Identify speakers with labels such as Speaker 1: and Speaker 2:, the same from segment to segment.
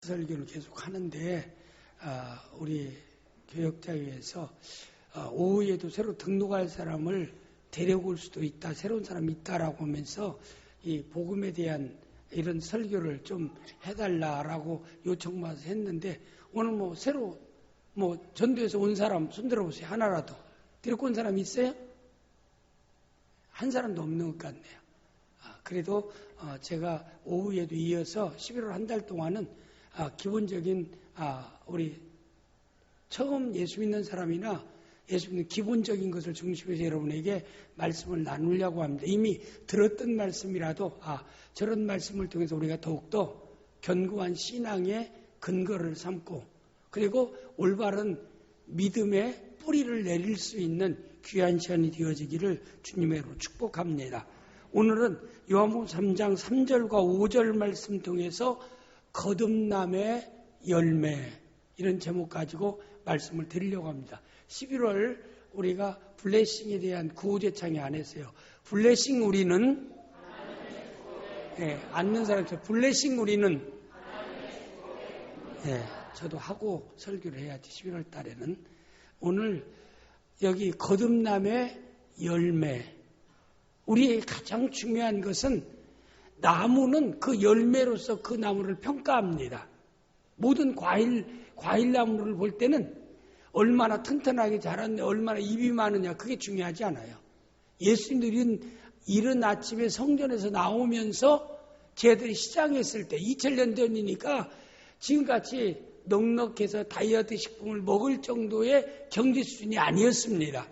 Speaker 1: 설교를 계속 하는데 우리 교역자회에서 오후에도 새로 등록할 사람을 데려올 수도 있다, 새로운 사람이 있다라고 하면서 이 복음에 대한 이런 설교를 좀 해달라라고 요청받아서 했는데 오늘 새로 전도에서 온 사람 손들어 보세요. 하나라도 데리고 온 사람 있어요? 한 사람도 없는 것 같네요. 그래도 제가 오후에도 이어서 11월 한 달 동안은 기본적인 우리 처음 예수 믿는 사람이나 예수 믿는 기본적인 것을 중심해서 여러분에게 말씀을 나누려고 합니다. 이미 들었던 말씀이라도 저런 말씀을 통해서 우리가 더욱더 견고한 신앙의 근거를 삼고 그리고 올바른 믿음의 뿌리를 내릴 수 있는 귀한 시간이 되어지기를 주님의 이름으로 축복합니다. 오늘은 요한복음 3장 3절과 5절 말씀 통해서 거듭남의 열매 이런 제목 가지고 말씀을 드리려고 합니다. 11월 우리가 블레싱에 대한 구호제창이 안 했어요. 블레싱 우리는 앉는 사람처럼 블레싱 우리는 저도 하고 설교를 해야지. 11월 달에는 오늘 여기 거듭남의 열매 우리의 가장 중요한 것은 나무는 그 열매로서 그 나무를 평가합니다. 모든 과일나무를 볼 때는 얼마나 튼튼하게 자랐냐, 얼마나 잎이 많으냐, 그게 중요하지 않아요. 예수님들은 이른 아침에 성전에서 나오면서 쟤들이 시장했을 때 2000년 전이니까 지금같이 넉넉해서 다이어트 식품을 먹을 정도의 경제 수준이 아니었습니다.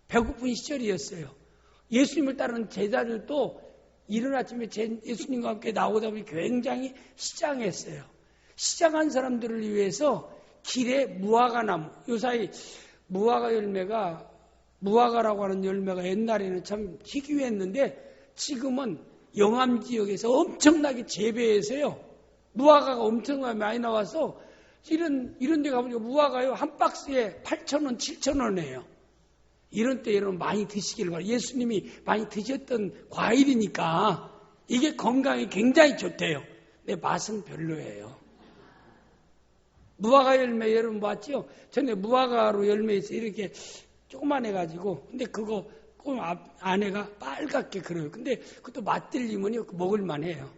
Speaker 1: 배고픈 시절이었어요. 예수님을 따르는 제자들도 이른 아침에 예수님과 함께 나오다 보니 굉장히 시장했어요. 시장한 사람들을 위해서 길에 무화과 나무, 요사이 무화과 열매가, 무화과라고 하는 열매가 옛날에는 참 희귀했는데 지금은 영암 지역에서 엄청나게 재배해서요. 무화과가 엄청나게 많이 나와서 이런 데 가보니까 무화과요. 한 박스에 8,000원, 7,000원이에요. 이런 때 여러분 많이 드시길 바랍니다. 예수님이 많이 드셨던 과일이니까 이게 건강에 굉장히 좋대요. 근데 맛은 별로예요. 무화과 열매 여러분 봤죠? 전에 무화과로 열매에서 이렇게 조그만 해가지고 근데 그거 꼭 안에가 빨갛게 그래요. 근데 그것도 맛들리면 먹을만 해요.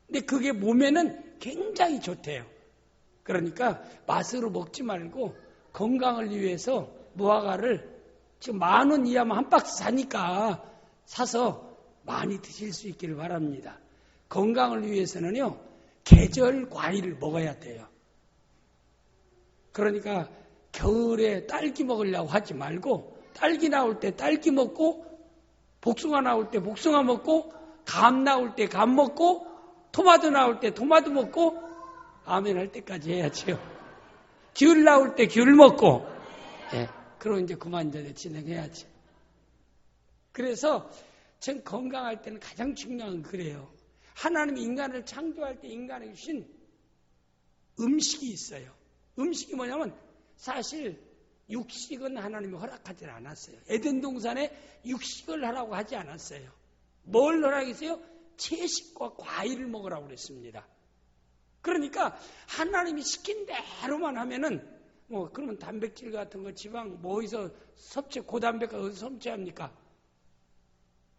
Speaker 1: 근데 그게 몸에는 굉장히 좋대요. 그러니까 맛으로 먹지 말고 건강을 위해서 무화과를 지금 10,000원 이하면 한 박스 사니까 사서 많이 드실 수 있기를 바랍니다. 건강을 위해서는요, 계절 과일을 먹어야 돼요. 그러니까 겨울에 딸기 먹으려고 하지 말고 딸기 나올 때 딸기 먹고 복숭아 나올 때 복숭아 먹고 감 나올 때 감 먹고 토마토 나올 때 토마토 먹고 아멘 할 때까지 해야죠. 귤 나올 때 귤 먹고 그럼 이제 그만 이제 진행해야지. 그래서 전 건강할 때는 가장 중요한 건 그래요. 하나님이 인간을 창조할 때 인간에게 주신 음식이 있어요. 음식이 뭐냐면 사실 육식은 하나님이 허락하지 않았어요. 에덴 동산에 육식을 하라고 하지 않았어요. 뭘 허락했어요? 채식과 과일을 먹으라고 그랬습니다. 그러니까 하나님이 시킨 대로만 하면은 그러면 단백질 같은 거, 지방, 어디서 고단백가 어디서 섭취합니까?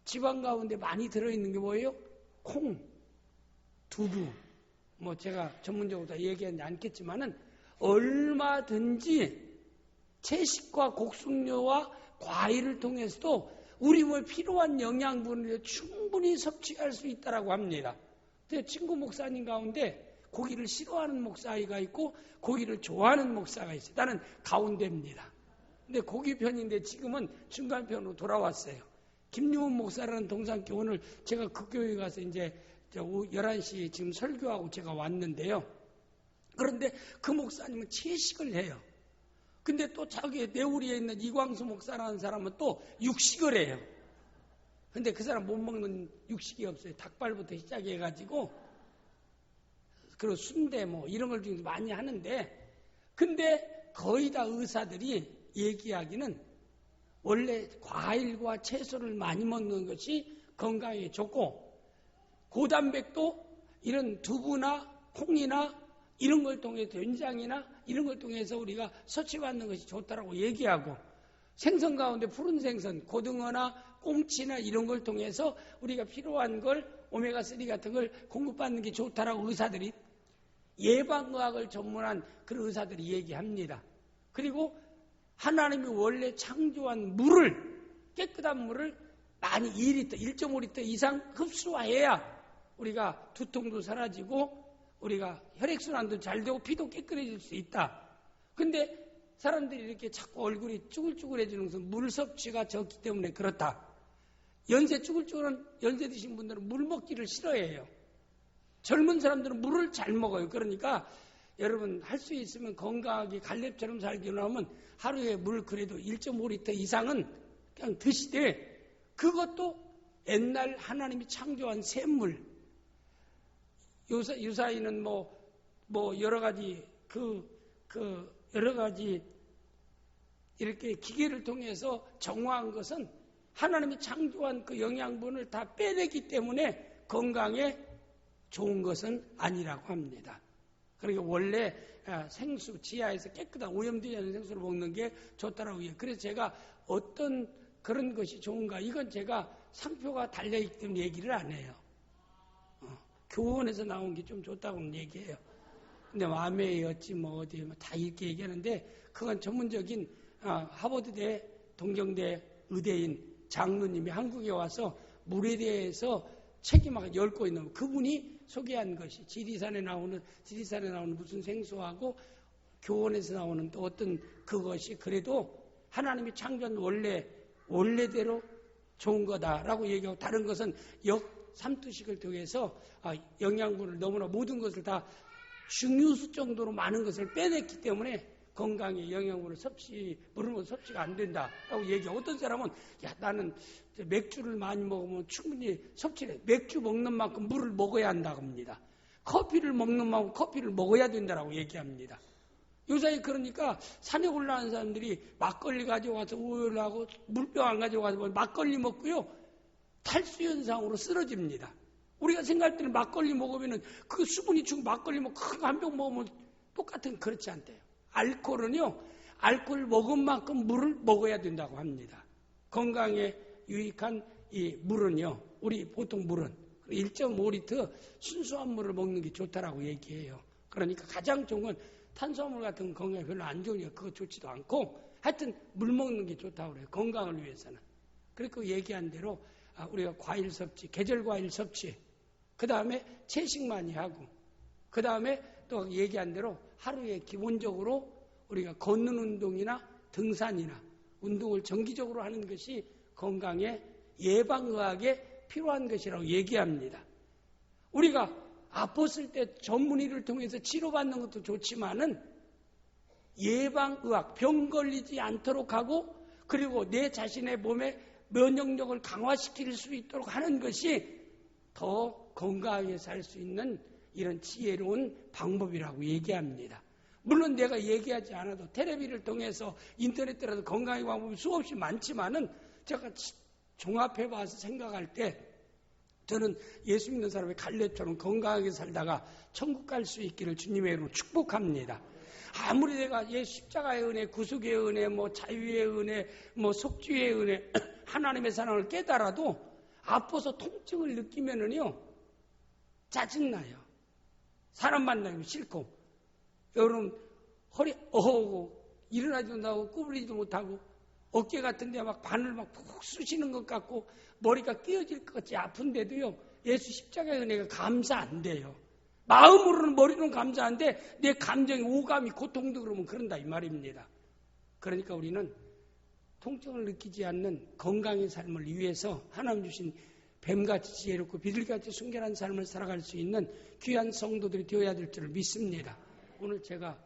Speaker 1: 지방 가운데 많이 들어있는 게 뭐예요? 콩, 두부. 제가 전문적으로 다 얘기하지 않겠지만은 얼마든지 채식과 곡식류와 과일을 통해서도 우리 몸에 필요한 영양분을 충분히 섭취할 수 있다고 합니다. 제 친구 목사님 가운데 고기를 싫어하는 목사가 있고 고기를 좋아하는 목사가 있어요. 나는 가운데입니다. 근데 고기 편인데 지금은 중간 편으로 돌아왔어요. 김유은 목사라는 동산교 오늘 제가 그 교회 가서 이제 11시 지금 설교하고 제가 왔는데요. 그런데 그 목사님은 채식을 해요. 근데 또 자기 내우리에 있는 이광수 목사라는 사람은 또 육식을 해요. 근데 그 사람 못 먹는 육식이 없어요. 닭발부터 시작해가지고 그리고 순대 이런 걸 좀 많이 하는데 근데 거의 다 의사들이 얘기하기는 원래 과일과 채소를 많이 먹는 것이 건강에 좋고 고단백도 이런 두부나 콩이나 이런 걸 통해서 된장이나 이런 걸 통해서 우리가 섭취받는 것이 좋다라고 얘기하고, 생선 가운데 푸른 생선, 고등어나 꽁치나 이런 걸 통해서 우리가 필요한 걸 오메가3 같은 걸 공급받는 게 좋다라고 의사들이, 예방의학을 전문한 그런 의사들이 얘기합니다. 그리고 하나님이 원래 창조한 물을, 깨끗한 물을 많이 2리터, 1.5리터 이상 흡수해야 우리가 두통도 사라지고 우리가 혈액순환도 잘 되고 피도 깨끗해질 수 있다. 근데 사람들이 이렇게 자꾸 얼굴이 쭈글쭈글해지는 것은 물 섭취가 적기 때문에 그렇다. 연세 쭈글쭈글한 연세 드신 분들은 물 먹기를 싫어해요. 젊은 사람들은 물을 잘 먹어요. 그러니까 여러분 할 수 있으면 건강하게 갈렙처럼 살기 원하면 하루에 물 그래도 1.5리터 이상은 그냥 드시되, 그것도 옛날 하나님이 창조한 샘물, 유사인은 뭐 여러 가지 여러 가지 이렇게 기계를 통해서 정화한 것은 하나님이 창조한 그 영양분을 다 빼내기 때문에 건강에 좋은 것은 아니라고 합니다. 그러니까 원래 생수, 지하에서 깨끗한 오염되지 않은 생수를 먹는 게 좋다라고 해요. 그래서 제가 어떤 그런 것이 좋은가, 이건 제가 상표가 달려있기 때문에 얘기를 안 해요. 교원에서 나온 게 좀 좋다고는 얘기해요. 근데 마음에 어찌 뭐 어디 다 이렇게 얘기하는데, 그건 전문적인 하버드대 동경대 의대인 장로님이 한국에 와서 물에 대해서 책이 막 10권이 넘어, 그분이 소개한 것이 지리산에 나오는 무슨 생수하고 교원에서 나오는 또 어떤 그것이 그래도 하나님이 창조한 원래대로 좋은 거다라고 얘기하고, 다른 것은 역삼투식을 통해서 영양분을 너무나 모든 것을 다 중유수 정도로 많은 것을 빼냈기 때문에 건강에 영양분을 물은 섭취가 안 된다라고 얘기하고, 어떤 사람은 나는 맥주를 많이 먹으면 충분히 섭취해. 맥주 먹는 만큼 물을 먹어야 한다고 합니다. 커피를 먹는 만큼 커피를 먹어야 된다라고 얘기합니다. 요새 그러니까 산에 올라가는 사람들이 막걸리 가져가서 우유하고 물병 안 가져가서 막걸리 먹고요, 탈수 현상으로 쓰러집니다. 우리가 생각할 때는 막걸리 먹으면 그 수분이 죽고 막걸리 큰 한 병 먹으면 똑같은, 그렇지 않대요. 알코올은요, 알코올 먹은 만큼 물을 먹어야 된다고 합니다. 건강에 유익한 이 물은요, 우리 보통 물은 1.5리터 순수한 물을 먹는 게 좋다라고 얘기해요. 그러니까 가장 좋은 건 탄수화물 같은 건 건강에 별로 안 좋으니까 그거 좋지도 않고, 하여튼 물 먹는 게 좋다고 그래요. 건강을 위해서는. 그리고 얘기한 대로 우리가 과일 섭취, 계절 과일 섭취, 그 다음에 채식 많이 하고, 그 다음에 또 얘기한 대로 하루에 기본적으로 우리가 걷는 운동이나 등산이나 운동을 정기적으로 하는 것이 건강에 예방의학에 필요한 것이라고 얘기합니다. 우리가 아팠을 때 전문의를 통해서 치료받는 것도 좋지만은 예방의학, 병 걸리지 않도록 하고, 그리고 내 자신의 몸에 면역력을 강화시킬 수 있도록 하는 것이 더 건강하게 살 수 있는 이런 지혜로운 방법이라고 얘기합니다. 물론 내가 얘기하지 않아도 텔레비를 통해서 인터넷에라도 건강의 방법이 수없이 많지만은 제가 종합해 봐서 생각할 때 저는 예수 믿는 사람의 갈렙처럼 건강하게 살다가 천국 갈 수 있기를 주님의 이름으로 축복합니다. 아무리 내가 십자가의 은혜, 구속의 은혜, 자유의 은혜, 속죄의 은혜, 하나님의 사랑을 깨달아도 아파서 통증을 느끼면은요, 짜증나요. 사람 만나기 싫고, 여러분 허리 어허고 일어나지도 못하고 구부리지도 못하고 어깨 같은 데 막 바늘 막 푹 쑤시는 것 같고 머리가 끼어질 것 같이 아픈데도요, 예수 십자가의 은혜가 감사 안 돼요. 마음으로는, 머리로는 감사한데 내 감정이 오감이 고통도 그러면 그런다 이 말입니다. 그러니까 우리는 통증을 느끼지 않는 건강의 삶을 위해서 하나님 주신 뱀같이 지혜롭고 비둘기같이 순결한 삶을 살아갈 수 있는 귀한 성도들이 되어야 될 줄 믿습니다. 오늘 제가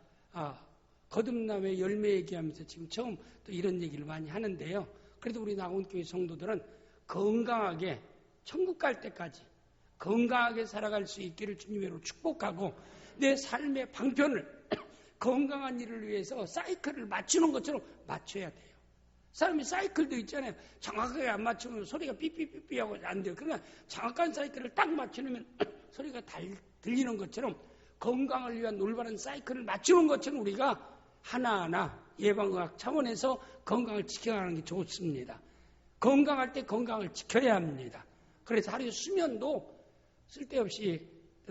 Speaker 1: 거듭남의 열매 얘기하면서 지금 처음 또 이런 얘기를 많이 하는데요. 그래도 우리 나온교회 성도들은 건강하게 천국 갈 때까지 건강하게 살아갈 수 있기를 주님으로 축복하고, 내 삶의 방편을 건강한 일을 위해서 사이클을 맞추는 것처럼 맞춰야 돼요. 사람이 사이클도 있잖아요. 정확하게 안 맞추면 소리가 삐삐삐삐 하고 안 돼요. 그러나 정확한 사이클을 딱 맞추면 소리가 들리는 것처럼 건강을 위한 올바른 사이클을 맞추는 것처럼 우리가 하나하나 예방의학 차원에서 건강을 지켜가는 게 좋습니다. 건강할 때 건강을 지켜야 합니다. 그래서 하루에 수면도 쓸데없이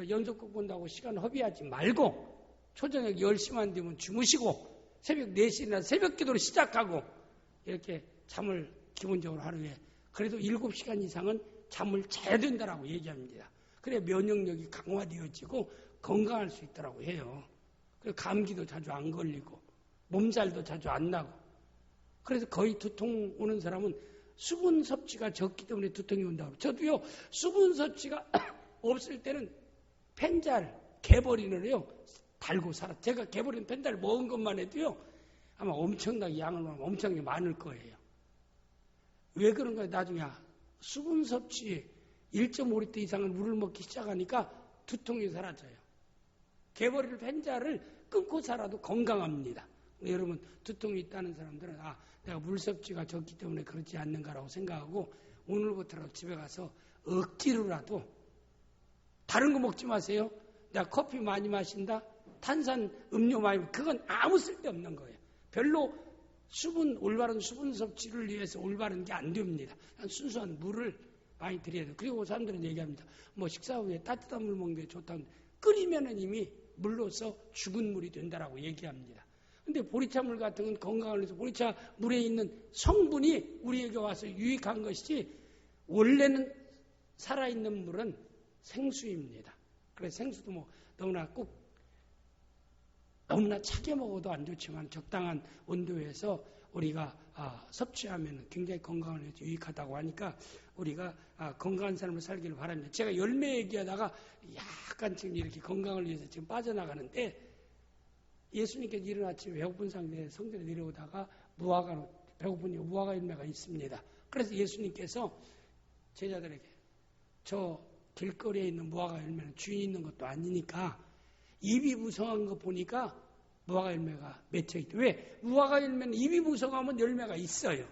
Speaker 1: 연속극 본다고 시간 허비하지 말고 초저녁 10시만 되면 주무시고 새벽 4시나 새벽 기도를 시작하고 이렇게 잠을 기본적으로 하루에 그래도 7시간 이상은 잠을 자야 된다라고 얘기합니다. 그래야 면역력이 강화되어지고 건강할 수 있다고 해요. 그래서 감기도 자주 안 걸리고 몸살도 자주 안 나고 그래서 거의 두통 오는 사람은 수분 섭취가 적기 때문에 두통이 온다고. 저도요 수분 섭취가 없을 때는 펜잘 개버린을요 달고 살아. 제가 개버린 펜잘 먹은 것만 해도요 아마 엄청나게 양을 먹으면 엄청나게 많을 거예요. 왜 그런가요? 나중에 수분 섭취 1.5리터 이상을 물을 먹기 시작하니까 두통이 사라져요. 개버릴 펜자를 끊고 살아도 건강합니다. 여러분 두통이 있다는 사람들은 내가 물 섭취가 적기 때문에 그렇지 않는가라고 생각하고 오늘부터라도 집에 가서 억지로라도 다른 거 먹지 마세요. 내가 커피 많이 마신다. 탄산 음료 많이 마신다. 그건 아무 쓸데없는 거예요. 별로 올바른 수분 섭취를 위해서 올바른 게 안 됩니다. 순수한 물을 많이 드려야 돼요. 그리고 사람들은 얘기합니다. 식사 후에 따뜻한 물 먹는 게 좋다는데 끓이면은 이미 물로서 죽은 물이 된다라고 얘기합니다. 근데 보리차 물 같은 건 건강을 위해서 보리차 물에 있는 성분이 우리에게 와서 유익한 것이지 원래는 살아있는 물은 생수입니다. 그래서 생수도 너무나 차게 먹어도 안 좋지만 적당한 온도에서 우리가 섭취하면 굉장히 건강을 위해서 유익하다고 하니까 우리가 건강한 삶을 살기를 바랍니다. 제가 열매 얘기하다가 약간 지금 이렇게 건강을 위해서 지금 빠져나가는데 예수님께서 이른 아침에 배고픈 상태에 성전에 내려오다가 배고프니 무화과 열매가 있습니다. 그래서 예수님께서 제자들에게 저 길거리에 있는 무화과 열매는 주인 있는 것도 아니니까 입이 무성한 거 보니까 무화과 열매가 맺혀 있다. 왜? 무화과 열매는 입이 무성하면 열매가 있어요.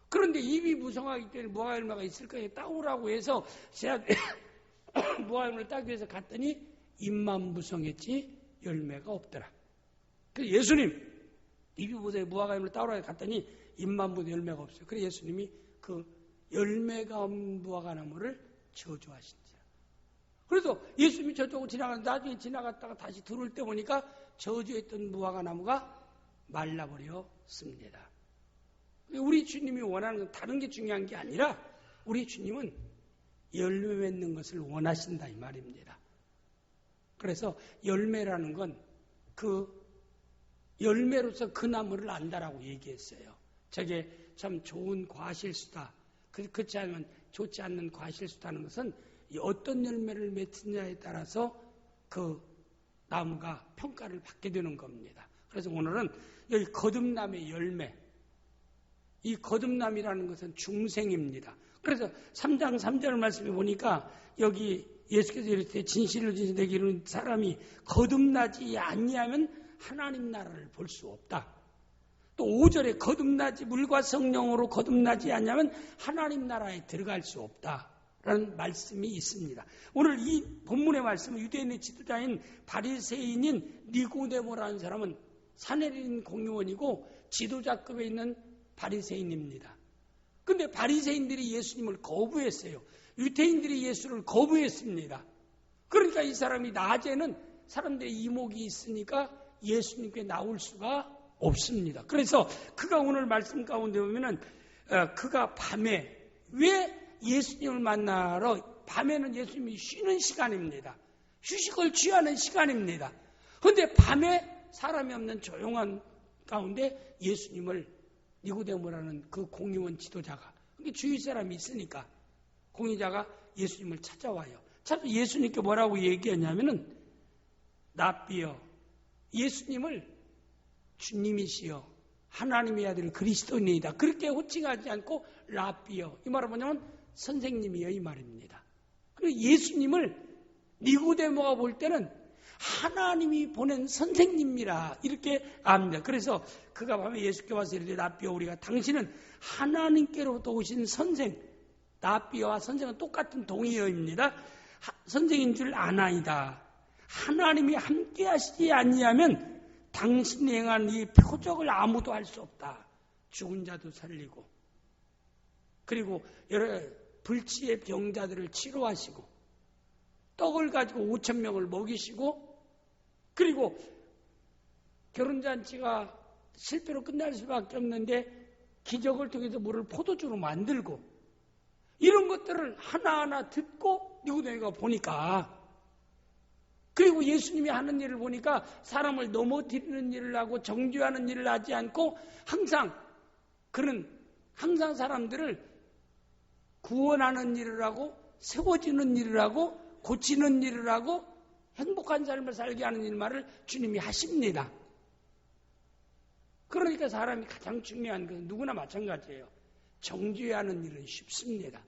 Speaker 1: 그런데 입이 무성하기 때문에 무화과 열매가 있을 거예요. 따오라고 해서 제가 무화과 열매를 따기 위해서 갔더니 입만 무성했지 열매가 없더라. 그래서 예수님 입이 무성해 무화과 열매를 따오라고 갔더니 입만 무성해 열매가 없어요. 그래서 예수님이 그 열매가 없는 무화과 나무를 저주하신지라. 그래서 예수님이 저쪽으로 지나가는데 나중에 지나갔다가 다시 들어올 때 보니까 저주했던 무화과 나무가 말라버렸습니다. 우리 주님이 원하는 건 다른 게 중요한 게 아니라 우리 주님은 열매 맺는 것을 원하신다 이 말입니다. 그래서 열매라는 건 그 열매로서 그 나무를 안다라고 얘기했어요. 저게 참 좋은 과실수다. 그렇지 않으면 좋지 않는 과실수다는 것은 어떤 열매를 맺느냐에 따라서 그 나무가 평가를 받게 되는 겁니다. 그래서 오늘은 여기 거듭남의 열매, 이 거듭남이라는 것은 중생입니다. 그래서 3장 3절 말씀에 보니까 여기 예수께서 이렇게 진실을 지신 내게 이르는 사람이 거듭나지 아니하면 하나님 나라를 볼 수 없다. 또 5절에 거듭나지 물과 성령으로 거듭나지 않으면 하나님 나라에 들어갈 수 없다. 라는 말씀이 있습니다. 오늘 이 본문의 말씀은 유대인의 지도자인 바리새인인 니고데모라는 사람은 사내린 공무원이고 지도자급에 있는 바리새인입니다. 그런데 바리새인들이 예수님을 거부했어요. 유대인들이 예수를 거부했습니다. 그러니까 이 사람이 낮에는 사람들의 이목이 있으니까 예수님께 나올 수가 없습니다. 그래서 그가 오늘 말씀 가운데 보면은 그가 밤에 왜 예수님을 만나러 밤에는 예수님이 쉬는 시간입니다. 휴식을 취하는 시간입니다. 그런데 밤에 사람이 없는 조용한 가운데 예수님을 니고데모라는 그 공의원 지도자가 주위 사람이 있으니까 공의자가 예수님을 찾아와요. 찾아서 예수님께 뭐라고 얘기하냐면은 랍비여 예수님을 주님이시여 하나님의 아들 그리스도인이다. 그렇게 호칭하지 않고 랍비여 이 말은 뭐냐면 선생님이여 이 말입니다. 그리고 예수님을 니고데모가 볼 때는 하나님이 보낸 선생님이라 이렇게 압니다. 그래서 그가 밤에 예수께 와서 이르되 랍비여 우리가 당신은 하나님께로부터 오신 선생 랍비여와 선생은 똑같은 동의어입니다. 선생인 줄 아나이다. 하나님이 함께 하시지 아니하면 당신이 행한 이 표적을 아무도 할 수 없다. 죽은 자도 살리고, 그리고 여러 불치의 병자들을 치료하시고, 떡을 가지고 5,000명을 먹이시고, 그리고 결혼잔치가 실패로 끝날 수밖에 없는데 기적을 통해서 물을 포도주로 만들고, 이런 것들을 하나하나 듣고 니고데모가 보니까, 그리고 예수님이 하는 일을 보니까 사람을 넘어뜨리는 일을 하고 정죄하는 일을 하지 않고 항상 사람들을 구원하는 일을 하고 세워지는 일을 하고 고치는 일을 하고 행복한 삶을 살게 하는 일만을 주님이 하십니다. 그러니까 사람이 가장 중요한 것은 누구나 마찬가지예요. 정죄하는 일은 쉽습니다.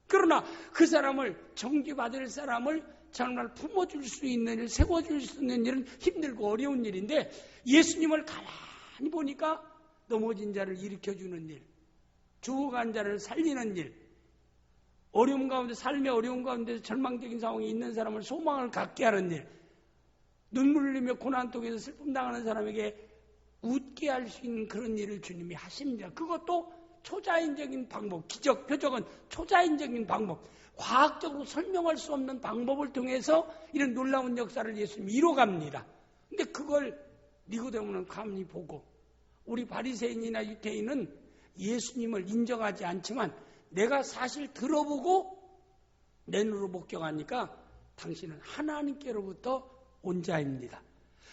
Speaker 1: 그러나 그 사람을, 정죄받을 사람을 정말 품어줄 수 있는 일, 세워줄 수 있는 일은 힘들고 어려운 일인데, 예수님을 가만히 보니까 넘어진 자를 일으켜주는 일, 죽어간 자를 살리는 일, 어려움 가운데, 삶의 어려움 가운데 절망적인 상황에 있는 사람을 소망을 갖게 하는 일, 눈물 흘리며 고난 속에서 슬픔 당하는 사람에게 웃게 할 수 있는 그런 일을 주님이 하십니다. 그것도 초자연적인 방법, 기적, 표적은 초자연적인 방법, 과학적으로 설명할 수 없는 방법을 통해서 이런 놀라운 역사를 예수님이 이뤄갑니다. 근데 그걸 니고데모는 가만히 보고, 우리 바리새인이나 유대인은 예수님을 인정하지 않지만 내가 사실 들어보고 내 눈으로 목격하니까 당신은 하나님께로부터 온 자입니다.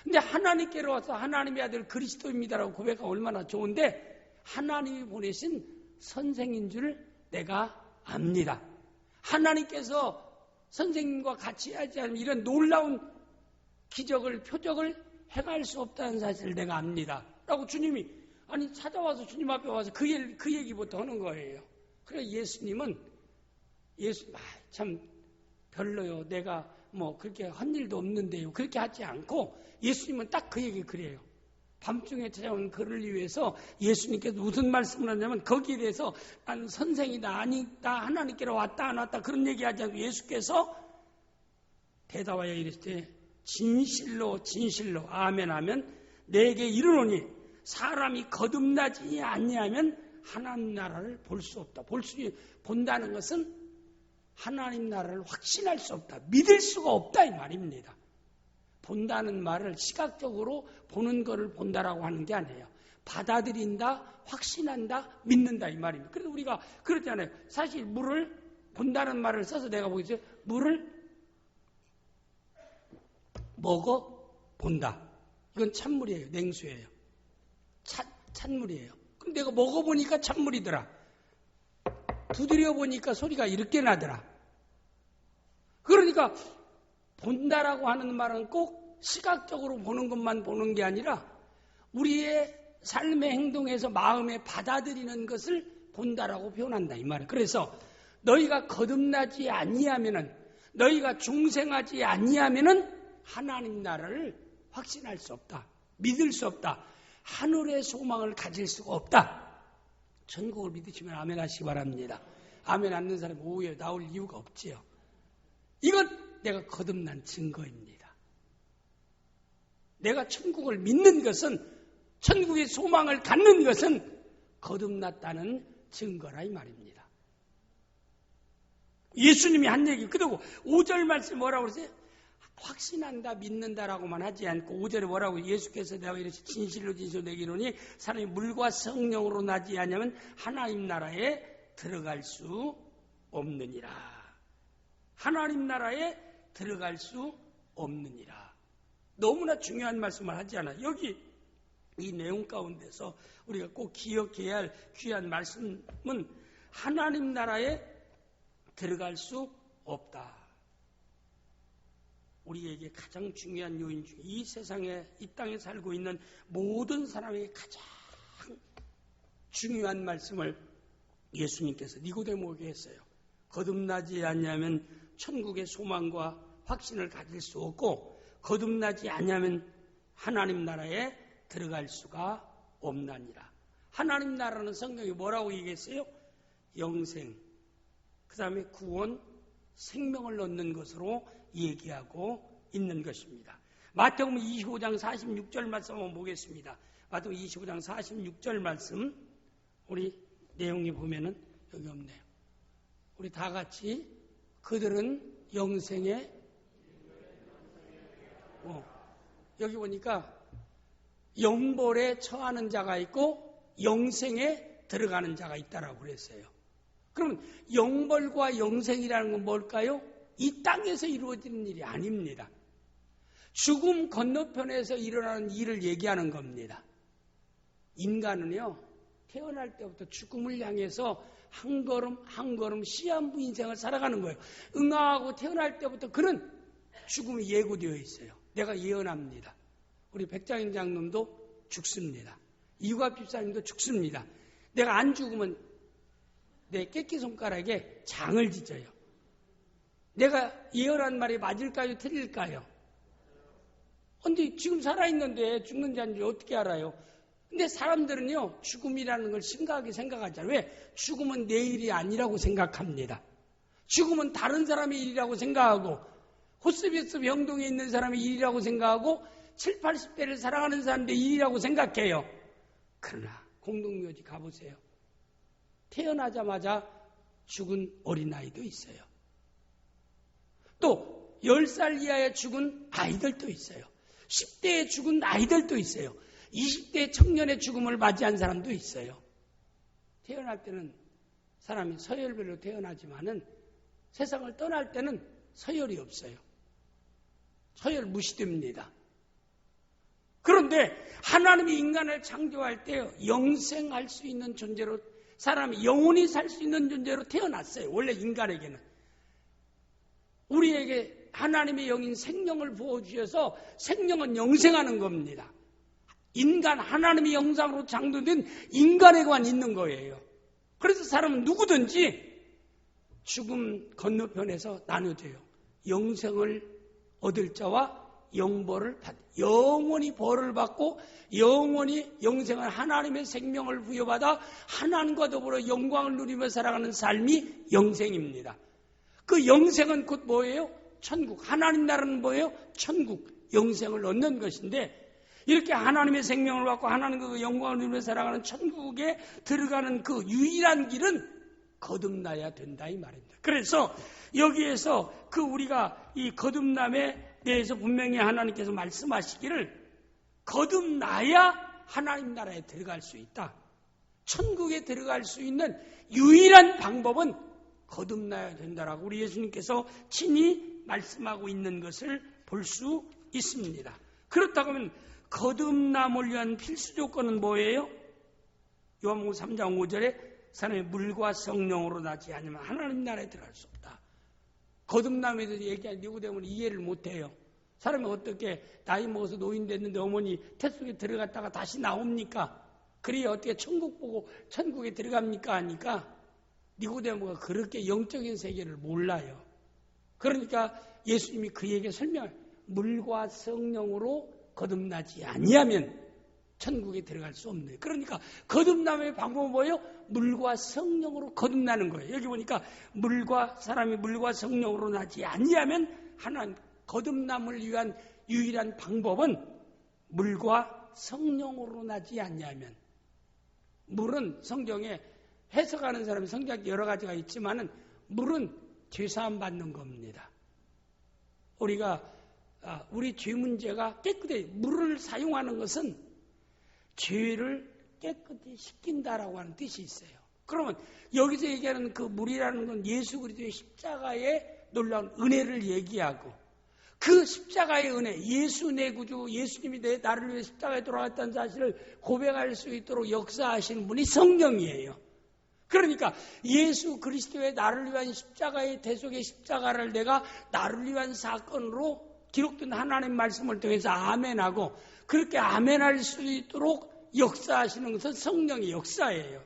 Speaker 1: 근데 하나님께로 와서 하나님의 아들 그리스도입니다라고 고백하면 얼마나 좋은데, 하나님이 보내신 선생인 줄 내가 압니다. 하나님께서 선생님과 같이 하지 않으면 이런 놀라운 기적을, 표적을 행할 수 없다는 사실을 내가 압니다. 라고 주님이, 찾아와서 주님 앞에 와서 그 얘기부터 하는 거예요. 그래서 예수님은, 참 별로요. 내가 그렇게 한 일도 없는데요. 그렇게 하지 않고 예수님은 딱 그 얘기 그래요. 밤중에 찾아온 그를 위해서 예수님께서 무슨 말씀을 하냐면, 거기에 대해서 나는 선생이다, 아니다, 하나님께로 왔다 안 왔다 그런 얘기하지 않고 예수께서 대답하여 이르시되 진실로 진실로 아멘 하면 내게 이르노니 사람이 거듭나지 아니하면 하나님 나라를 볼 수 없다. 본다는 것은 하나님 나라를 확신할 수 없다. 믿을 수가 없다 이 말입니다. 본다는 말을 시각적으로 보는 것을 본다라고 하는 게 아니에요. 받아들인다, 확신한다, 믿는다 이 말입니다. 그래서 우리가 그렇잖아요. 사실 물을 본다는 말을 써서 내가 보겠어요. 물을 먹어본다. 이건 찬물이에요. 냉수예요. 찬물이에요. 그럼 내가 먹어보니까 찬물이더라. 두드려 보니까 소리가 이렇게 나더라. 그러니까 본다라고 하는 말은 꼭 시각적으로 보는 것만 보는 게 아니라 우리의 삶의 행동에서 마음에 받아들이는 것을 본다라고 표현한다 이 말이에요. 그래서 너희가 거듭나지 아니하면은, 너희가 중생하지 아니하면은 하나님 나라를 확신할 수 없다. 믿을 수 없다. 하늘의 소망을 가질 수가 없다. 천국을 믿으시면 아멘 하시기 바랍니다. 아멘 않는 사람이 오후에 나올 이유가 없지요. 이건 내가 거듭난 증거입니다. 내가 천국을 믿는 것은, 천국의 소망을 갖는 것은 거듭났다는 증거라 이 말입니다. 예수님이 한 얘기, 그리고 5절 말씀 뭐라고 그러세요? 확신한다, 믿는다라고만 하지 않고 5절에 뭐라고, 예수께서 내가 이렇게 진실로 진실로 내게 이르노니 사람이 물과 성령으로 나지 않으면 하나님 나라에 들어갈 수 없느니라. 하나님 나라에 들어갈 수 없느니라. 너무나 중요한 말씀을 하지 않아요. 여기 이 내용 가운데서 우리가 꼭 기억해야 할 귀한 말씀은 하나님 나라에 들어갈 수 없다. 우리에게 가장 중요한 요인 중에, 이 세상에, 이 땅에 살고 있는 모든 사람에게 가장 중요한 말씀을 예수님께서 니고데모에게 했어요. 거듭나지 않으면 천국의 소망과 확신을 가질 수 없고, 거듭나지 않으면 하나님 나라에 들어갈 수가 없나니라. 하나님 나라는 성경이 뭐라고 얘기했어요? 영생, 그 다음에 구원, 생명을 얻는 것으로 얘기하고 있는 것입니다. 마태복음 25장 46절 말씀 한번 보겠습니다. 마태복음 25장 46절 말씀, 우리 내용이 보면은 여기 없네요. 우리 다 같이 그들은 영생에 여기 보니까 영벌에 처하는 자가 있고 영생에 들어가는 자가 있다라고 그랬어요. 그러면 영벌과 영생이라는 건 뭘까요? 이 땅에서 이루어지는 일이 아닙니다. 죽음 건너편에서 일어나는 일을 얘기하는 겁니다. 인간은요, 태어날 때부터 죽음을 향해서 한 걸음 한 걸음 시한부 인생을 살아가는 거예요. 응아하고 태어날 때부터 그는 죽음이 예고되어 있어요. 내가 예언합니다. 우리 백장인 장님도 죽습니다. 이유갑 집사님도 죽습니다. 내가 안 죽으면 내 깨끼 손가락에 장을 짓어요. 내가 예언한 말이 맞을까요? 틀릴까요? 근데 지금 살아있는데 죽는지 아닌지 어떻게 알아요? 근데 사람들은요, 죽음이라는 걸 심각하게 생각하잖아요. 왜? 죽음은 내 일이 아니라고 생각합니다. 죽음은 다른 사람의 일이라고 생각하고, 호스비스 병동에 있는 사람의 일이라고 생각하고, 7, 80대를 살아가는 사람들의 일이라고 생각해요. 그러나 공동묘지 가보세요. 태어나자마자 죽은 어린아이도 있어요. 또 10살 이하의 죽은 아이들도 있어요. 10대에 죽은 아이들도 있어요. 20대 청년의 죽음을 맞이한 사람도 있어요. 태어날 때는 사람이 서열별로 태어나지만은 세상을 떠날 때는 서열이 없어요. 서열 무시됩니다. 그런데 하나님이 인간을 창조할 때 영생할 수 있는 존재로, 사람이 영원히 살 수 있는 존재로 태어났어요. 원래 인간에게는. 우리에게 하나님의 영인 생명을 부어주셔서 생명은 영생하는 겁니다. 인간, 하나님의 영상으로 창조된 인간에게만 있는 거예요. 그래서 사람은 누구든지 죽음 건너편에서 나눠져요. 영생을 얻을 자와 영벌을 영원히 벌을 받고 영원히 영생을, 하나님의 생명을 부여받아 하나님과 더불어 영광을 누리며 살아가는 삶이 영생입니다. 그 영생은 곧 뭐예요? 천국. 하나님 나라는 뭐예요? 천국. 영생을 얻는 것인데, 이렇게 하나님의 생명을 받고 하나님과 영광을 누리며 살아가는 천국에 들어가는 그 유일한 길은 거듭나야 된다 이 말입니다. 그래서 여기에서 그 우리가 이 거듭남에 대해서 분명히 하나님께서 말씀하시기를, 거듭나야 하나님 나라에 들어갈 수 있다. 천국에 들어갈 수 있는 유일한 방법은 거듭나야 된다라고 우리 예수님께서 친히 말씀하고 있는 것을 볼 수 있습니다. 그렇다고 하면 거듭남을 위한 필수 조건은 뭐예요? 요한복음 3장 5절에 사람의 물과 성령으로 나지 않으면 하나님 나라에 들어갈 수 없다. 거듭남에 대해서 얘기하는 니고데모는 이해를 못해요. 사람이 어떻게 나이 먹어서 노인 됐는데 어머니 태 속에 들어갔다가 다시 나옵니까? 그래야 어떻게 천국 보고 천국에 들어갑니까? 하니까 니고데모가 그렇게 영적인 세계를 몰라요. 그러니까 예수님이 그에게 설명해요. 물과 성령으로 거듭나지 아니하면 천국에 들어갈 수 없네. 그러니까 거듭남의 방법은 뭐예요? 물과 성령으로 거듭나는 거예요. 여기 보니까 사람이 물과 성령으로 나지 아니하면, 하나님 거듭남을 위한 유일한 방법은 물과 성령으로 나지 아니하면. 물은 성경에 해석하는 사람이 성경에 여러 가지가 있지만은 물은 죄사함 받는 겁니다. 우리 죄 문제가 깨끗해, 물을 사용하는 것은 죄를 깨끗이 씻긴다라고 하는 뜻이 있어요. 그러면 여기서 얘기하는 그 물이라는 건 예수 그리스도의 십자가의 놀라운 은혜를 얘기하고, 그 십자가의 은혜, 예수 내 구주, 예수님이 나를 위해 십자가에 돌아갔다는 사실을 고백할 수 있도록 역사하시는 분이 성령이에요. 그러니까 예수 그리스도의 나를 위한 십자가의 대속의 십자가를 내가 나를 위한 사건으로 기록된 하나님 말씀을 통해서 아멘하고, 그렇게 아멘할 수 있도록 역사하시는 것은 성령의 역사예요.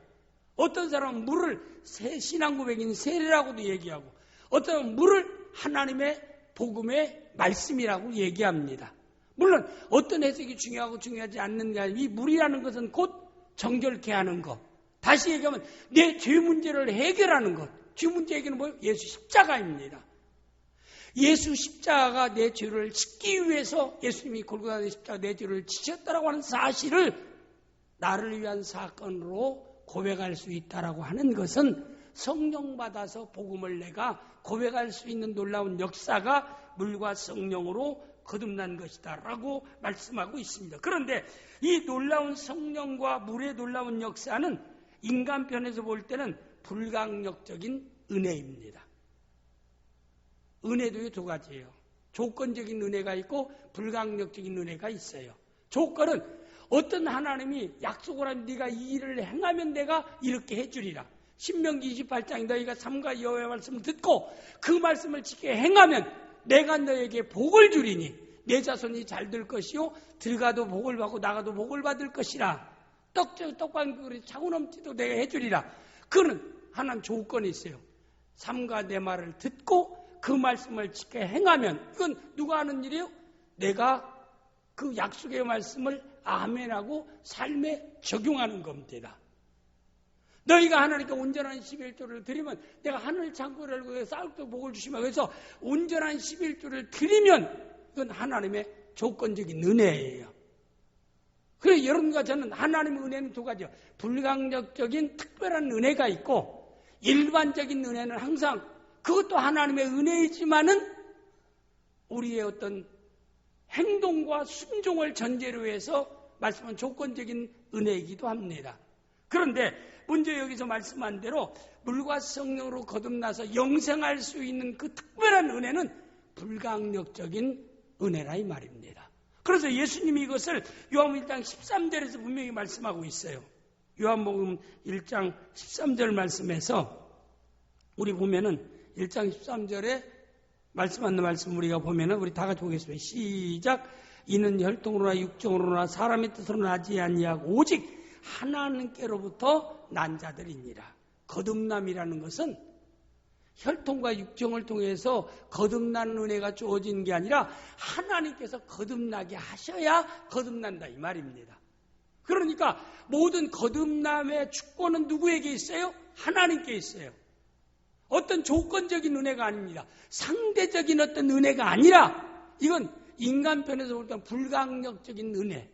Speaker 1: 어떤 사람은 물을 신앙 고백인 세례라고도 얘기하고, 어떤 사람은 물을 하나님의 복음의 말씀이라고 얘기합니다. 물론 어떤 해석이 중요하고 중요하지 않는 게 아니라, 이 물이라는 것은 곧 정결케 하는 것, 다시 얘기하면 내 죄 문제를 해결하는 것. 죄 문제 해결은 뭐예요? 예수 십자가입니다. 예수 십자가가 내 죄를 씻기 위해서 예수님이 골고다 십자가 내 죄를 지셨다라고 하는 사실을 나를 위한 사건으로 고백할 수 있다라고 하는 것은 성령 받아서 복음을 내가 고백할 수 있는 놀라운 역사가 물과 성령으로 거듭난 것이다라고 말씀하고 있습니다. 그런데 이 놀라운 성령과 물의 놀라운 역사는 인간편에서 볼 때는 불강력적인 은혜입니다. 은혜도 두 가지예요. 조건적인 은혜가 있고 불강력적인 은혜가 있어요. 조건은 어떤 하나님이 약속을 하면 네가 이 일을 행하면 내가 이렇게 해주리라. 신명기 28장 너희가 삼가 여호와의 말씀을 듣고 그 말씀을 지켜 행하면 내가 너에게 복을 주리니 내 자손이 잘 될 것이요 들어가도 복을 받고 나가도 복을 받을 것이라. 떡반 그릇 차고 넘치도 내가 해주리라. 그는 하나님 조건이 있어요. 삼가 내 말을 듣고 그 말씀을 지켜 행하면 이건 누가 하는 일이에요? 내가 그 약속의 말씀을 아멘하고 삶에 적용하는 겁니다. 너희가 하나님께 온전한 11조를 드리면 내가 하늘 창고를 열고 쌀도 복을 주시면 그래서 온전한 11조를 드리면 이건 하나님의 조건적인 은혜예요. 그래서 여러분과 저는 하나님의 은혜는 두 가지요. 불강력적인 특별한 은혜가 있고 일반적인 은혜는 항상 그것도 하나님의 은혜이지만은 우리의 어떤 행동과 순종을 전제로 해서 말씀한 조건적인 은혜이기도 합니다. 그런데 먼저 여기서 말씀한 대로 물과 성령으로 거듭나서 영생할 수 있는 그 특별한 은혜는 불강력적인 은혜라 이 말입니다. 그래서 예수님이 이것을 요한복음 1장 13절에서 분명히 말씀하고 있어요. 요한복음 1장 13절 말씀에서 우리 보면은 1장 13절에 말씀하는 말씀 우리가 보면은 우리 다 같이 보겠습니다. 시작. 이는 혈통으로나 육정으로나 사람의 뜻으로 나지 아니하고 오직 하나님께로부터 난 자들이니라. 거듭남이라는 것은 혈통과 육정을 통해서 거듭나는 은혜가 주어진 게 아니라 하나님께서 거듭나게 하셔야 거듭난다 이 말입니다. 그러니까 모든 거듭남의 축복은 누구에게 있어요? 하나님께 있어요. 어떤 조건적인 은혜가 아닙니다. 상대적인 어떤 은혜가 아니라 이건 인간편에서 볼 때 불강력적인 은혜,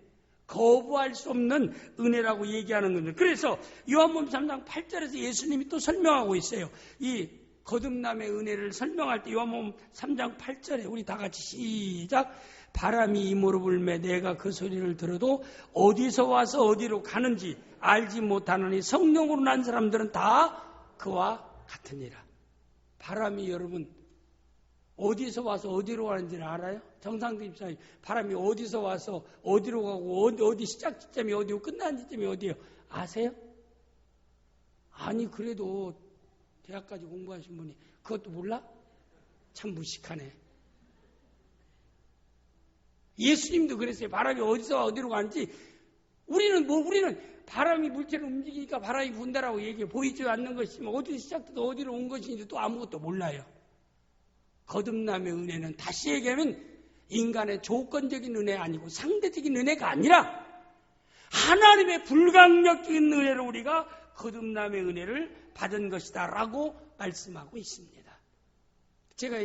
Speaker 1: 거부할 수 없는 은혜라고 얘기하는 겁니다. 그래서 요한복음 3장 8절에서 예수님이 또 설명하고 있어요. 이 거듭남의 은혜를 설명할 때 요한복음 3장 8절에 우리 다 같이 시작. 바람이 이모로 불매 내가 그 소리를 들어도 어디서 와서 어디로 가는지 알지 못하느니 성령으로 난 사람들은 다 그와 같으니라. 바람이 여러분 어디서 와서 어디로 가는지는 알아요? 정상도 입장에 바람이 어디서 와서 어디로 가고 어디 시작 지점이 어디고 끝난 지점이 어디예요? 아세요? 아니 그래도 대학까지 공부하신 분이 그것도 몰라? 참 무식하네. 예수님도 그랬어요. 바람이 어디서 어디로 가는지 우리는 바람이 물체를 움직이니까 바람이 분다라고 얘기해 보이지 않는 것이지만 어디서 시작돼서 어디로 온 것인지 또 아무것도 몰라요. 거듭남의 은혜는 다시 얘기하면 인간의 조건적인 은혜 아니고 상대적인 은혜가 아니라 하나님의 불강력적인 은혜로 우리가 거듭남의 은혜를 받은 것이다 라고 말씀하고 있습니다. 제가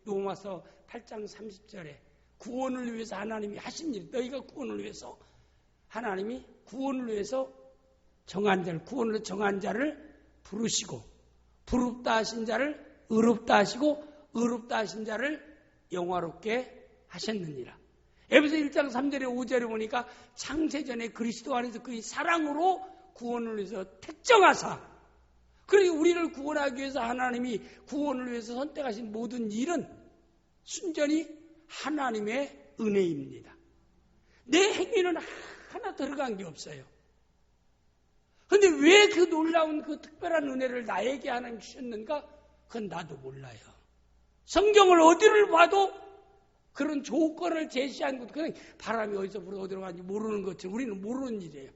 Speaker 1: 로마서 8장 30절에 구원을 위해서 하나님이 하신 일, 너희가 구원을 위해서 하나님이 구원을 위해서 구원으로 정한 자를 부르시고 부릅다 하신 자를 의롭다 하시고 의롭다 하신 자를 영화롭게 하셨느니라. 에베소 1장 3절에 5절에 보니까 창세전에 그리스도 안에서 그의 사랑으로 구원을 위해서 택정하사 그리고 우리를 구원하기 위해서 하나님이 구원을 위해서 선택하신 모든 일은 순전히 하나님의 은혜입니다. 내 행위는 하나 들어간 게 없어요. 그런데 왜 그 놀라운 그 특별한 은혜를 나에게 하나님 주셨는가? 그건 나도 몰라요. 성경을 어디를 봐도 그런 조건을 제시한 것, 그냥 바람이 어디서 불어 어디로 가는지 모르는 것처럼 우리는 모르는 일이에요.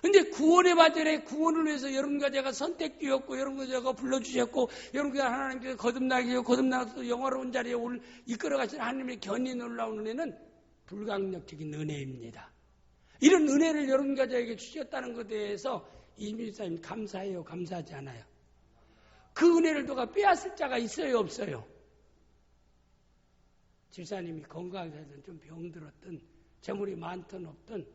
Speaker 1: 그런데 구원의 바전에 구원을 위해서 여러분과 제가 선택되었고 여러분과 제가 불러주셨고 여러분과 하나님께서 거듭나서 영화로운 자리에 이끌어가신 하나님의 견히 놀라운 은혜는 불강력적인 은혜입니다. 이런 은혜를 여러분과 저에게 주셨다는 것에 대해서 이민사님 감사해요? 감사하지 않아요? 그 은혜를 누가 빼앗을 자가 있어요? 없어요? 집사님이 건강하게 살든 좀 병들었든 재물이 많든 없든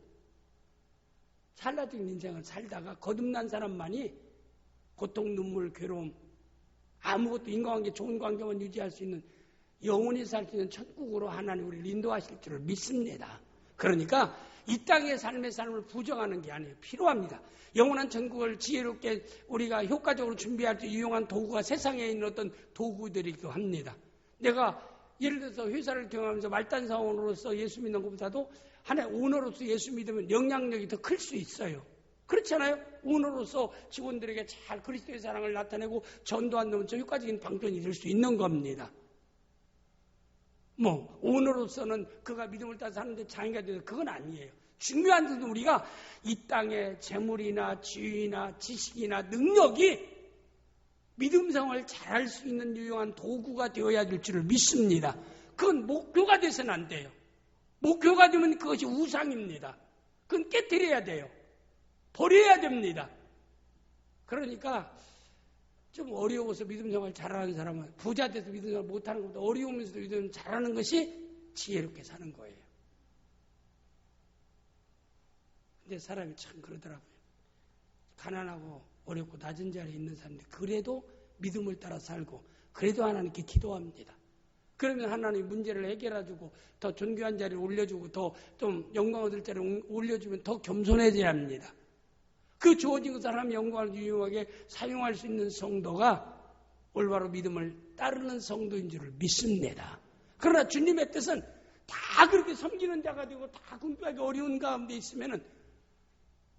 Speaker 1: 찰나적인 인생을 살다가 거듭난 사람만이 고통, 눈물, 괴로움, 아무것도 인간관계, 좋은 관계만 유지할 수 있는 영원히 살 수 있는 천국으로 하나님 우리를 인도하실 줄을 믿습니다. 그러니까 이 땅의 삶의 삶을 부정하는 게 아니에요. 필요합니다. 영원한 천국을 지혜롭게 우리가 효과적으로 준비할 때 유용한 도구가 세상에 있는 어떤 도구들이기도 합니다. 내가 예를 들어서 회사를 경험하면서 말단 사원으로서 예수 믿는 것보다도 하나의 오너로서 예수 믿으면 영향력이 더 클 수 있어요. 그렇잖아요. 오너로서 직원들에게 잘 그리스도의 사랑을 나타내고 전도한다면 저 효과적인 방편이 될 수 있는 겁니다. 오너로서는 그가 믿음을 따라 사는데 장애가 되는 그건 아니에요. 중요한 것은 우리가 이 땅의 재물이나 지위나 지식이나 능력이 믿음 생활을 잘할 수 있는 유용한 도구가 되어야 될 줄을 믿습니다. 그건 목표가 돼서는 안 돼요. 목표가 되면 그것이 우상입니다. 그건 깨뜨려야 돼요. 버려야 됩니다. 그러니까 좀 어려워서 믿음 생활 잘하는 사람은 부자 돼서 믿음 생활 못하는 것보다 어려우면서도 믿음 잘하는 것이 지혜롭게 사는 거예요. 근데 사람이 참 그러더라고요. 가난하고 어렵고 낮은 자리에 있는 사람들 그래도 믿음을 따라 살고 그래도 하나님께 기도합니다. 그러면 하나님이 문제를 해결해주고 더 존귀한 자리를 올려주고 더 좀 영광 얻을 자리를 올려주면 더 겸손해져야 합니다. 그 주어진 것 사람의 영광을 유용하게 사용할 수 있는 성도가 올바로 믿음을 따르는 성도인 줄을 믿습니다. 그러나 주님의 뜻은 다 그렇게 섬기는 자가 되고 다 궁핍하게 어려운 가운데 있으면은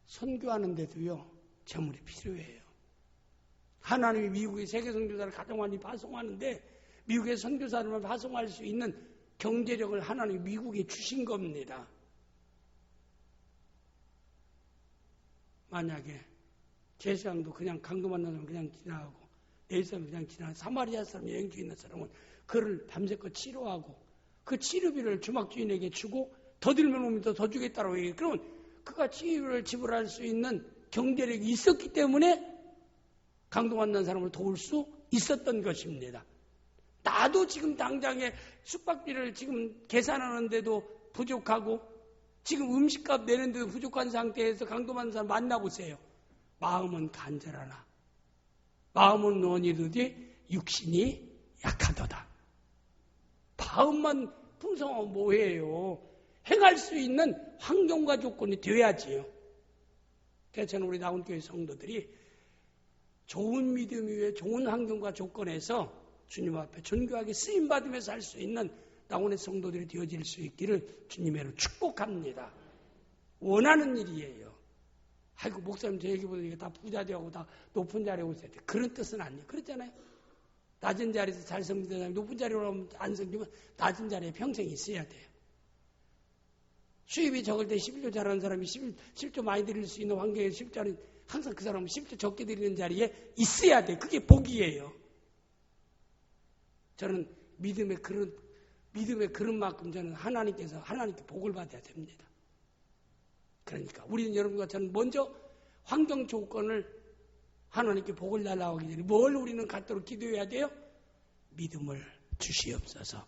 Speaker 1: 선교하는데도요 재물이 필요해요. 하나님이 미국의 세계 선교사를 가장 많이 파송하는데 미국의 선교사들만 파송할 수 있는 경제력을 하나님이 미국에 주신 겁니다. 만약에 제사장도 그냥 강도 만나면 그냥 지나가고 내 사람 그냥 지나가고 사마리아 사람 여행 중에 있는 사람은 그를 밤새껏 치료하고 그 치료비를 주막 주인에게 주고 더 들면 오면 더 주겠다고 얘기해요. 그러면 그가 치료를 지불할 수 있는 경제력이 있었기 때문에 강도 만난 사람을 도울 수 있었던 것입니다. 나도 지금 당장에 숙박비를 지금 계산하는데도 부족하고 지금 음식값 내는데도 부족한 상태에서 강도 만난 사람 만나보세요. 마음은 간절하나 마음은 원이르되 육신이 약하도다. 마음만 풍성하면 뭐해요. 행할 수 있는 환경과 조건이 되어야지요. 그래서 저는 우리 나온교회 성도들이 좋은 믿음 위에 좋은 환경과 조건에서 주님 앞에 존귀하게 쓰임받으면서 할 수 있는 나온의 성도들이 되어질 수 있기를 주님으로 축복합니다. 원하는 일이에요. 아이고 목사님 저 얘기보다 이게 다 부자 되고 다 높은 자리에 오셔야 돼. 그런 뜻은 아니에요. 그렇잖아요. 낮은 자리에서 잘 섬기는 사람이 높은 자리로 오면 안 섬기면 낮은 자리에 평생 있어야 돼요. 수입이 적을 때 11조 잘하는 사람이 10조 많이 드릴 수 있는 환경에 10조는 항상 그 사람은 10조 적게 드리는 자리에 있어야 돼. 그게 복이에요. 저는 믿음의 그런 만큼 저는 하나님께 복을 받아야 됩니다. 그러니까 우리는 여러분과 저는 먼저 환경 조건을 하나님께 복을 달라고 하기 전에 뭘 우리는 갖도록 기도해야 돼요? 믿음을 주시옵소서.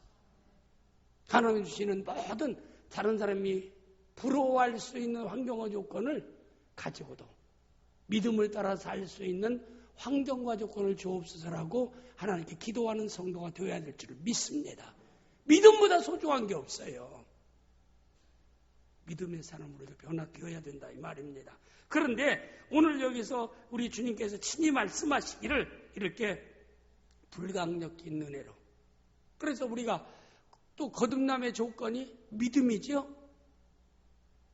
Speaker 1: 하나님 주시는 모든 다른 사람이 부러워할 수 있는 환경과 조건을 가지고도 믿음을 따라 살 수 있는 환경과 조건을 주옵소서라고 하나님께 기도하는 성도가 되어야 될 줄을 믿습니다. 믿음보다 소중한 게 없어요. 믿음의 사람으로도 변화되어야 된다 이 말입니다. 그런데 오늘 여기서 우리 주님께서 친히 말씀하시기를 이렇게 불강력 있는 은혜로. 그래서 우리가 또 거듭남의 조건이 믿음이죠.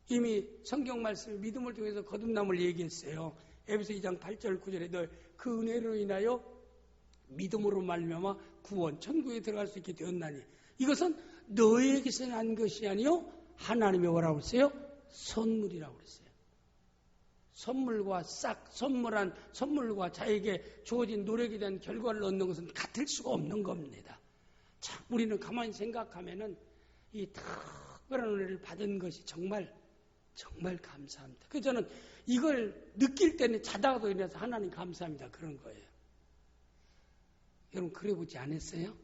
Speaker 1: 이미 성경 말씀 믿음을 통해서 거듭남을 얘기했어요. 에베소 2장 8절 9절에 너 그 은혜로 인하여 믿음으로 말미암아 구원 천국에 들어갈 수 있게 되었나니 이것은 너에게서 난 것이 아니요 하나님의 뭐라고 했어요? 선물이라고 그랬어요. 선물과 선물과 자에게 주어진 노력에 대한 결과를 얻는 것은 같을 수가 없는 겁니다. 참 우리는 가만히 생각하면은 이 특별한 은혜를 받은 것이 정말 감사합니다. 그래서 저는 이걸 느낄 때는 자다가도 일어나서 하나님 감사합니다. 그런 거예요. 여러분 그래 보지 않았어요?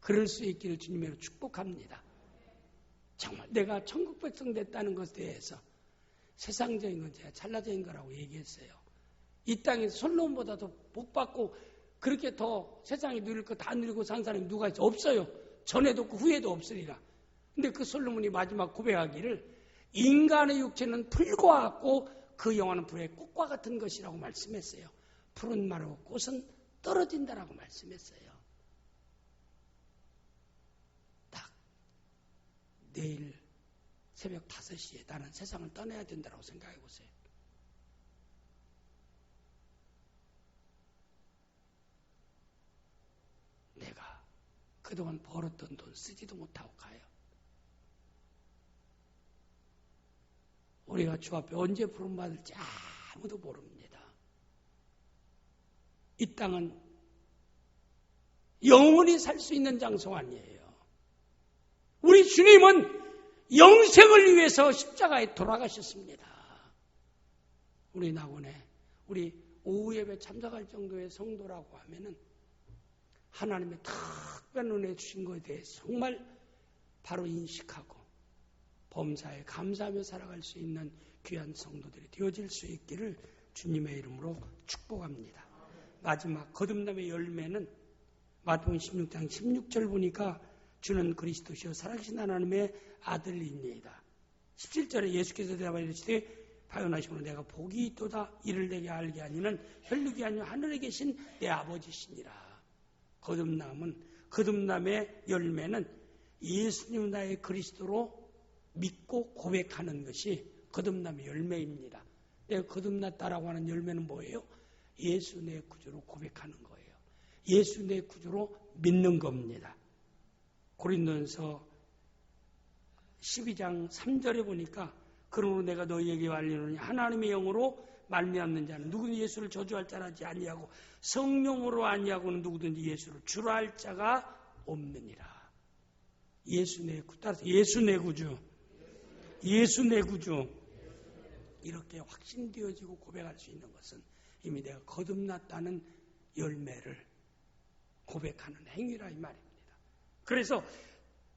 Speaker 1: 그럴 수 있기를 주님으로 축복합니다. 정말 내가 천국 백성 됐다는 것에 대해서 세상적인 건 제가 찰나적인 거라고 얘기했어요. 이 땅에서 솔로몬보다 더 복받고 그렇게 더 세상에 누릴 거 다 누리고 산 사람이 누가 있어? 없어요. 전에도 없고 후에도 없으리라. 근데 그 솔로몬이 마지막 고백하기를 인간의 육체는 풀과 같고 그 영혼은 불의 꽃과 같은 것이라고 말씀했어요. 푸른 마르고 꽃은 떨어진다라고 말씀했어요. 딱 내일 새벽 5시에 나는 세상을 떠나야 된다고 생각해 보세요. 내가 그동안 벌었던 돈 쓰지도 못하고 가요. 우리가 주 앞에 언제 부름받을지 아무도 모릅니다. 이 땅은 영원히 살 수 있는 장소가 아니에요. 우리 주님은 영생을 위해서 십자가에 돌아가셨습니다. 우리 낙원에 우리 오후 예배 참석할 정도의 성도라고 하면은 하나님의 특별한 은혜 주신 것에 대해서 정말 바로 인식하고 범사에 감사하며 살아갈 수 있는 귀한 성도들이 되어질 수 있기를 주님의 이름으로 축복합니다. 마지막 거듭남의 열매는 마태복음 16장 16절 보니까 주는 그리스도시요 살아계신 하나님의 아들입니다. 17절에 예수께서 대답하여 이르시되 바요나시오는 내가 복이 있도다 이를 내게 알게 하니는 혈육이 아니요 하늘에 계신 내 아버지시니라. 거듭남의 열매는 예수님 나의 그리스도로 믿고 고백하는 것이 거듭남의 열매입니다. 내가 거듭났다라고 하는 열매는 뭐예요? 예수 내 구주로 고백하는 거예요. 예수 내 구주로 믿는 겁니다. 고린도전서 12장 3절에 보니까 그러므로 내가 너희에게 알리노니 하나님의 영으로 말미암는 자는 누구든지 예수를 저주할 자라지 아니하고 성령으로 아니하고는 누구든지 예수를 주라 할 자가 없느니라. 예수 내 구주, 따라서 예수 내 구주, 예수 내 구주 이렇게 확신되어지고 고백할 수 있는 것은 이미 내가 거듭났다는 열매를 고백하는 행위라 이 말입니다. 그래서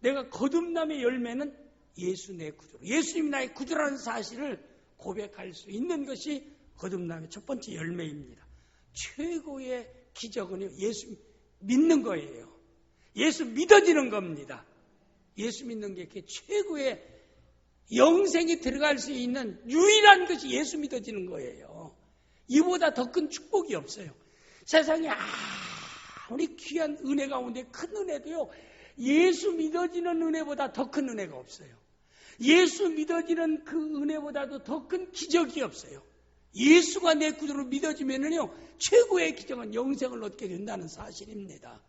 Speaker 1: 내가 거듭남의 열매는 예수 내 구주로, 예수님이 나의 구주라는 사실을 고백할 수 있는 것이 거듭남의 첫 번째 열매입니다. 최고의 기적은요, 예수 믿는 거예요. 예수 믿어지는 겁니다. 예수 믿는 게 최고의 영생이 들어갈 수 있는 유일한 것이 예수 믿어지는 거예요. 이보다 더 큰 축복이 없어요. 세상에 아무리 귀한 은혜 가운데 큰 은혜도요, 예수 믿어지는 은혜보다 더 큰 은혜가 없어요. 예수 믿어지는 그 은혜보다도 더 큰 기적이 없어요. 예수가 내 구주로 믿어지면은요, 최고의 기적은 영생을 얻게 된다는 사실입니다.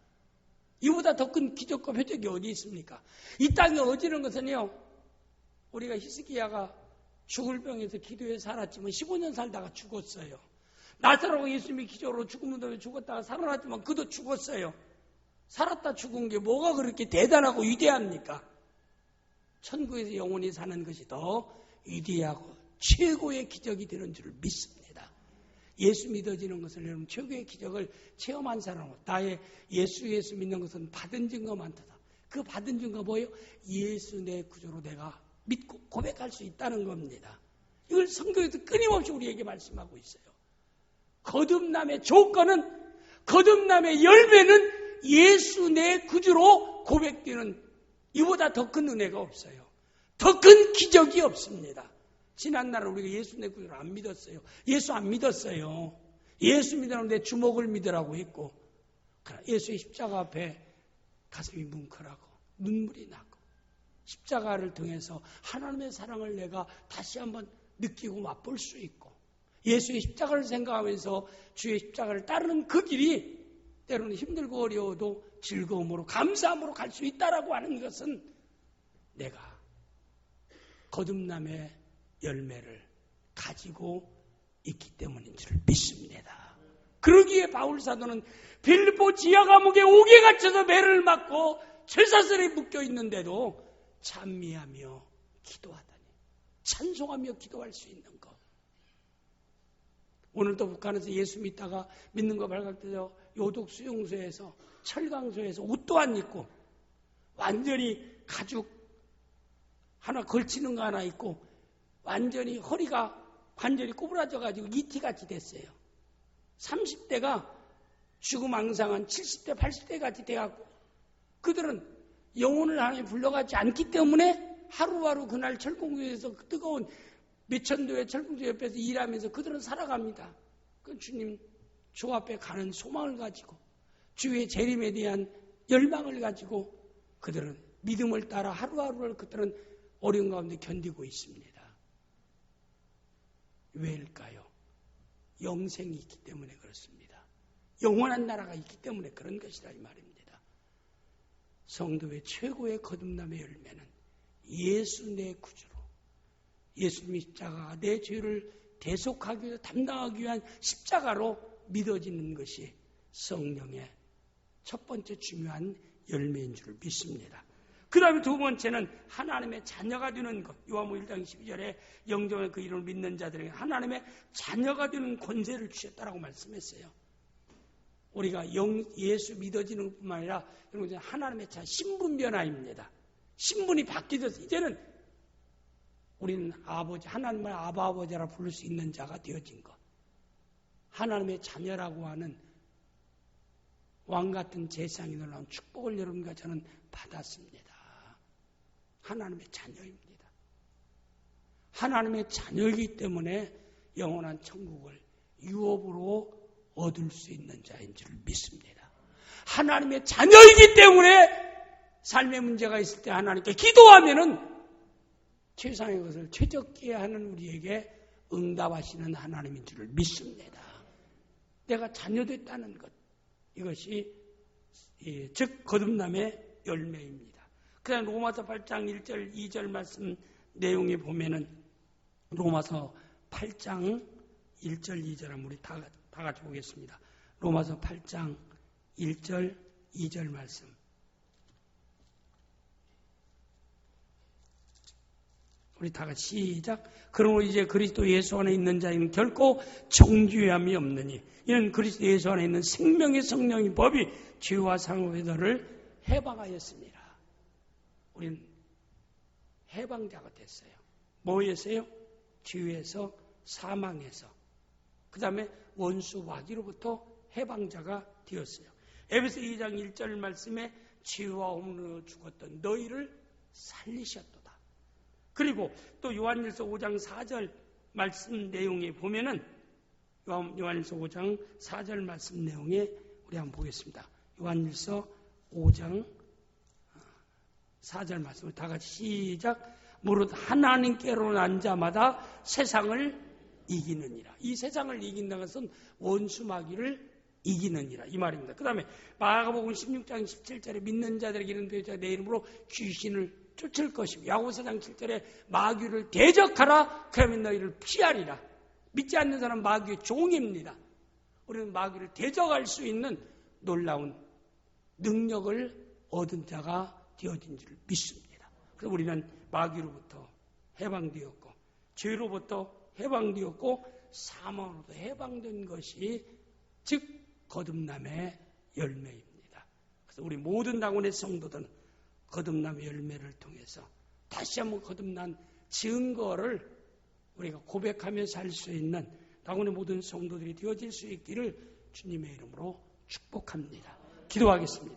Speaker 1: 이보다 더 큰 기적과 표적이 어디 있습니까? 이 땅에 어지는 것은요, 우리가 히스기야가 죽을 병에서 기도해 살았지만 15년 살다가 죽었어요. 나사로가 예수님이 기적으로 죽은 다음에 죽었다가 살아났지만 그도 죽었어요. 살았다 죽은 게 뭐가 그렇게 대단하고 위대합니까? 천국에서 영원히 사는 것이 더 위대하고 최고의 기적이 되는 줄을 믿습니다. 예수 믿어지는 것을 여러분 최고의 기적을 체험한 사람은 나의 예수 믿는 것은 받은 증거 많다. 그 받은 증거 뭐예요? 예수 내 구주로 내가 믿고 고백할 수 있다는 겁니다. 이걸 성경에서 끊임없이 우리에게 말씀하고 있어요. 거듭남의 조건은, 거듭남의 열매는 예수 내 구주로 고백되는 이보다 더 큰 은혜가 없어요. 더 큰 기적이 없습니다. 지난날 우리가 예수 내 구주를 안 믿었어요. 예수 안 믿었어요. 예수 믿으라고 내 주먹을 믿으라고 했고, 예수의 십자가 앞에 가슴이 뭉클하고 눈물이 나고 십자가를 통해서 하나님의 사랑을 내가 다시 한번 느끼고 맛볼 수 있고, 예수의 십자가를 생각하면서 주의 십자가를 따르는 그 길이 때로는 힘들고 어려워도 즐거움으로 감사함으로 갈 수 있다라고 하는 것은 내가 거듭남의 열매를 가지고 있기 때문인 줄 믿습니다. 그러기에 바울 사도는 빌립보 지하 감옥에 옥에 갇혀서 매를 맞고 철사슬에 묶여 있는데도 찬미하며 기도하다니, 찬송하며 기도할 수 있는 것. 오늘도 북한에서 예수 믿다가 믿는 거 발각돼서 요독 수용소에서 철강소에서 옷도 안 입고 완전히 가죽 하나 걸치는 거 하나 있고 완전히 허리가 관절이 구부라져가지고 이티같이 됐어요. 30대가 죽음앙상한 70대, 80대 같이 돼갖고 그들은 영혼을 하나님 불러가지 않기 때문에 하루하루 그날 철공소에서 뜨거운 몇천도의 철공소 옆에서 일하면서 그들은 살아갑니다. 그 주님 주 앞에 가는 소망을 가지고 주의 재림에 대한 열망을 가지고 그들은 믿음을 따라 하루하루를 그들은 어려운 가운데 견디고 있습니다. 왜일까요? 영생이 있기 때문에 그렇습니다. 영원한 나라가 있기 때문에 그런 것이다 이 말입니다. 성도의 최고의 거듭남의 열매는 예수 내 구주로 예수님의 십자가가 내 죄를 대속하기 위해서 담당하기 위한 십자가로 믿어지는 것이 성령의 첫 번째 중요한 열매인 줄 믿습니다. 그 다음에 두 번째는 하나님의 자녀가 되는 것. 요한복음 1장 12절에 영접의 그 이름을 믿는 자들에게 하나님의 자녀가 되는 권세를 주셨다라고 말씀했어요. 우리가 예수 믿어지는 것뿐만 아니라 여러분 하나님의 신분 변화입니다. 신분이 바뀌어서 이제는 우리는 아버지, 하나님을 아버지라 부를 수 있는 자가 되어진 것. 하나님의 자녀라고 하는 왕 같은 재상이 놀라운 축복을 여러분과 저는 받았습니다. 하나님의 자녀입니다. 하나님의 자녀이기 때문에 영원한 천국을 유업으로 얻을 수 있는 자인 줄 믿습니다. 하나님의 자녀이기 때문에 삶의 문제가 있을 때 하나님께 기도하면은 최상의 것을 최적게 하는 우리에게 응답하시는 하나님인 줄 믿습니다. 내가 자녀됐다는 것, 이것이 즉 거듭남의 열매입니다. 그 다음 로마서 8장 1절 2절 말씀 내용에 보면은 로마서 8장 1절 2절 한번 우리 다 같이 보겠습니다. 로마서 8장 1절 2절 말씀. 우리 다 같이 시작. 그러므로 이제 그리스도 예수 안에 있는 자에는 결코 정죄함이 없느니 이는 그리스도 예수 안에 있는 생명의 성령의 법이 죄와 상호회도를 해방하였습니다. 우리는 해방자가 됐어요. 뭐에서요? 죄에서, 사망에서. 그 다음에 원수 마귀로부터 해방자가 되었어요. 에베소 2장 1절 말씀에 죄와 홈으로 죽었던 너희를 살리셨도다. 그리고 또 요한일서 5장 4절 말씀 내용에 보면은 요한일서 5장 4절 말씀 내용에 우리 한번 보겠습니다. 요한일서 5장 4절 말씀을 다 같이 시작. 무릇 하나님께로 난 자마다 세상을 이기느니라. 이 세상을 이긴다는 것은 원수 마귀를 이기느니라 이 말입니다. 그 다음에 마가복음 16장 17절에 믿는 자들에게 이르는 내 이름으로 귀신을 쫓을 것이고 야고보서 4장 7절에 마귀를 대적하라 그러면 너희를 피하리라. 믿지 않는 사람은 마귀의 종입니다. 우리는 마귀를 대적할 수 있는 놀라운 능력을 얻은 자가 되어진 줄 믿습니다. 그래서 우리는 마귀로부터 해방되었고 죄로부터 해방되었고 사망으로부터 해방된 것이 즉 거듭남의 열매입니다. 그래서 우리 모든 당원의 성도들은 거듭남의 열매를 통해서 다시 한번 거듭난 증거를 우리가 고백하며 살 수 있는 당원의 모든 성도들이 되어질 수 있기를 주님의 이름으로 축복합니다. 기도하겠습니다.